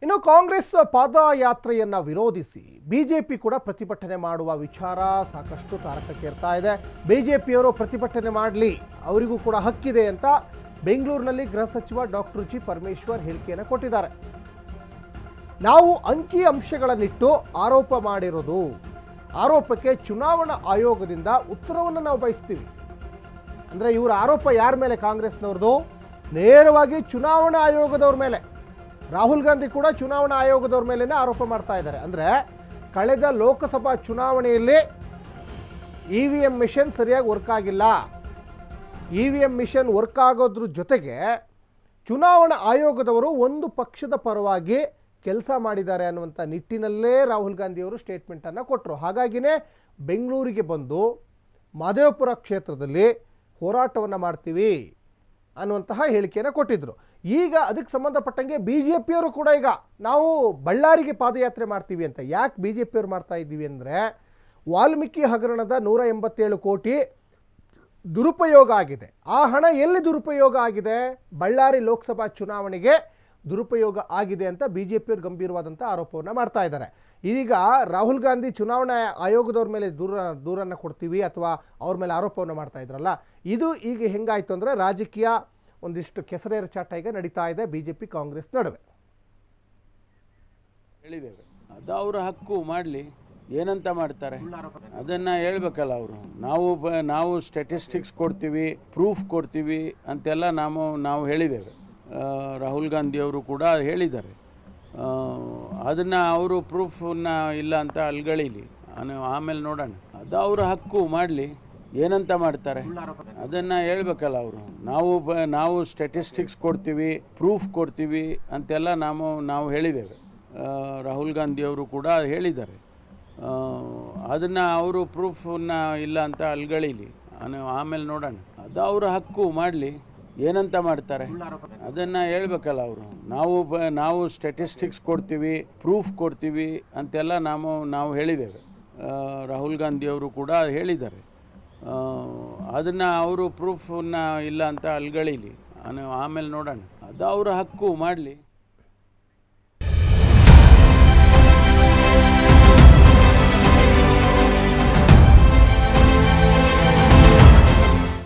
ಇನ್ನು ಕಾಂಗ್ರೆಸ್ ಪಾದಯಾತ್ರೆಯನ್ನ ವಿರೋಧಿಸಿ ಬಿಜೆಪಿ ಕೂಡ ಪ್ರತಿಭಟನೆ ಮಾಡುವ ವಿಚಾರ ಸಾಕಷ್ಟು ತಾರಕಕ್ಕೇರ್ತಾ ಇದೆ. ಬಿಜೆಪಿಯವರು ಪ್ರತಿಭಟನೆ ಮಾಡಲಿ, ಅವರಿಗೂ ಕೂಡ ಹಕ್ಕಿದೆ ಅಂತ ಬೆಂಗಳೂರಿನಲ್ಲಿ ಗೃಹ ಸಚಿವ ಡಾಕ್ಟರ್ ಜಿ ಪರಮೇಶ್ವರ್ ಹೇಳಿಕೆಯನ್ನು ಕೊಟ್ಟಿದ್ದಾರೆ. ನಾವು ಅಂಕಿ ಅಂಶಗಳನ್ನಿಟ್ಟು ಆರೋಪ ಮಾಡಿರೋದು, ಆರೋಪಕ್ಕೆ ಚುನಾವಣಾ ಆಯೋಗದಿಂದ ಉತ್ತರವನ್ನು ನಾವು ಬಯಸ್ತೀವಿ. ಅಂದರೆ ಇವರ ಆರೋಪ ಯಾರ ಮೇಲೆ? ಕಾಂಗ್ರೆಸ್ನವ್ರದ್ದು ನೇರವಾಗಿ ಚುನಾವಣಾ ಆಯೋಗದವ್ರ ಮೇಲೆ. ರಾಹುಲ್ ಗಾಂಧಿ ಕೂಡ ಚುನಾವಣಾ ಆಯೋಗದವ್ರ ಮೇಲೇ ಆರೋಪ ಮಾಡ್ತಾ ಇದ್ದಾರೆ. ಅಂದರೆ ಕಳೆದ ಲೋಕಸಭಾ ಚುನಾವಣೆಯಲ್ಲಿ EVM ಮಿಷನ್ ಸರಿಯಾಗಿ ವರ್ಕ್ ಆಗಿಲ್ಲ, EVM ಮಿಷನ್ ವರ್ಕ್ ಆಗೋದ್ರ ಜೊತೆಗೆ ಚುನಾವಣಾ ಆಯೋಗದವರು ಒಂದು ಪಕ್ಷದ ಪರವಾಗಿ ಕೆಲಸ ಮಾಡಿದ್ದಾರೆ ಅನ್ನುವಂಥ ನಿಟ್ಟಿನಲ್ಲೇ ರಾಹುಲ್ ಗಾಂಧಿಯವರು ಸ್ಟೇಟ್ಮೆಂಟನ್ನು ಕೊಟ್ಟರು. ಹಾಗಾಗಿನೇ ಬೆಂಗಳೂರಿಗೆ ಬಂದು ಮಹದೇವಪುರ ಕ್ಷೇತ್ರದಲ್ಲಿ ಹೋರಾಟವನ್ನು ಮಾಡ್ತೀವಿ ಅನ್ನುವಂತಹ ಹೇಳಿಕೆಯನ್ನು ಕೊಟ್ಟಿದ್ದರು. ಈಗ ಅದಕ್ಕೆ ಸಂಬಂಧಪಟ್ಟಂಗೆ BJPಯವರು ಕೂಡ ಈಗ ನಾವು ಬಳ್ಳಾರಿಗೆ ಪಾದಯಾತ್ರೆ ಮಾಡ್ತೀವಿ ಅಂತ. ಯಾಕೆ BJPಯವರು ಮಾಡ್ತಾ ಇದ್ದೀವಿ ಅಂದರೆ, ವಾಲ್ಮೀಕಿ ಹಗರಣದ 187 ಕೋಟಿ ದುರುಪಯೋಗ ಆಗಿದೆ. ಆ ಹಣ ಎಲ್ಲಿ ದುರುಪಯೋಗ ಆಗಿದೆ? ಬಳ್ಳಾರಿ ಲೋಕಸಭಾ ಚುನಾವಣೆಗೆ ದುರುಪಯೋಗ ಆಗಿದೆ ಅಂತ BJPಯವರು ಗಂಭೀರವಾದಂಥ ಆರೋಪವನ್ನು ಮಾಡ್ತಾ ಇದ್ದಾರೆ. ಈಗ ರಾಹುಲ್ ಗಾಂಧಿ ಚುನಾವಣಾ ಆಯೋಗದವ್ರ ಮೇಲೆ ದೂರನ್ನು ಕೊಡ್ತೀವಿ ಅಥವಾ ಅವ್ರ ಮೇಲೆ ಆರೋಪವನ್ನು ಮಾಡ್ತಾ ಇದ್ರಲ್ಲ, ಇದು ಈಗ ಹೆಂಗಾಯಿತು ಅಂದರೆ ರಾಜಕೀಯ ಒಂದಿಷ್ಟು ಕೆಸರೇರು ಚಾಟ ಈಗ ನಡೀತಾ ಇದೆ BJP ಕಾಂಗ್ರೆಸ್ ನಡುವೆ. ಹೇಳಿದ್ದೇವೆ, ಅದು ಅವರ ಹಕ್ಕು, ಮಾಡಲಿ. ಏನಂತ ಮಾಡ್ತಾರೆ ಅದನ್ನು ಹೇಳ್ಬೇಕಲ್ಲ ಅವರು. ನಾವು ಸ್ಟ್ಯಾಟಿಸ್ಟಿಕ್ಸ್ ಕೊಡ್ತೀವಿ, ಪ್ರೂಫ್ ಕೊಡ್ತೀವಿ ಅಂತೆಲ್ಲ ನಾವು ಹೇಳಿದ್ದೇವೆ. ರಾಹುಲ್ ಗಾಂಧಿಯವರು ಕೂಡ ಹೇಳಿದ್ದಾರೆ. ಅದನ್ನು ಅವರು ಪ್ರೂಫನ್ನು ಇಲ್ಲ ಅಂತ ಅಲ್ಗಳಿಲಿ, ಆಮೇಲೆ ನೋಡೋಣ. ಅದು ಅವರ ಹಕ್ಕು, ಮಾಡಲಿ. ಏನಂತ ಮಾಡ್ತಾರೆ ಅದನ್ನು ಹೇಳ್ಬೇಕಲ್ಲ ಅವರು. ನಾವು ಸ್ಟ್ಯಾಟಿಸ್ಟಿಕ್ಸ್ ಕೊಡ್ತೀವಿ, ಪ್ರೂಫ್ ಕೊಡ್ತೀವಿ ಅಂತೆಲ್ಲ ನಾವು ಹೇಳಿದ್ದೇವೆ. ರಾಹುಲ್ ಗಾಂಧಿಯವರು ಕೂಡ ಹೇಳಿದ್ದಾರೆ. ಅದನ್ನು ಅವರು ಪ್ರೂಫನ್ನು ಇಲ್ಲ ಅಂತ ಅಲ್ಗಳಿಲಿ, ಆಮೇಲೆ ನೋಡೋಣ. ಅದು ಅವರ ಹಕ್ಕು, ಮಾಡಲಿ. ಏನಂತ ಮಾಡ್ತಾರೆ ಅದನ್ನು ಹೇಳ್ಬೇಕಲ್ಲ ಅವರು. ನಾವು ಸ್ಟ್ಯಾಟಿಸ್ಟಿಕ್ಸ್ ಕೊಡ್ತೀವಿ, ಪ್ರೂಫ್ ಕೊಡ್ತೀವಿ ಅಂತೆಲ್ಲ ನಾವು ಹೇಳಿದ್ದೇವೆ. ರಾಹುಲ್ ಗಾಂಧಿಯವರು ಕೂಡ ಹೇಳಿದ್ದಾರೆ. ಅದನ್ನು ಅವರು ಪ್ರೂಫನ್ನು ಇಲ್ಲ ಅಂತ ಅಲ್ಗಳಿಲಿ, ಆಮೇಲೆ ನೋಡೋಣ. ಅದು ಅವರ ಹಕ್ಕು, ಮಾಡಲಿ.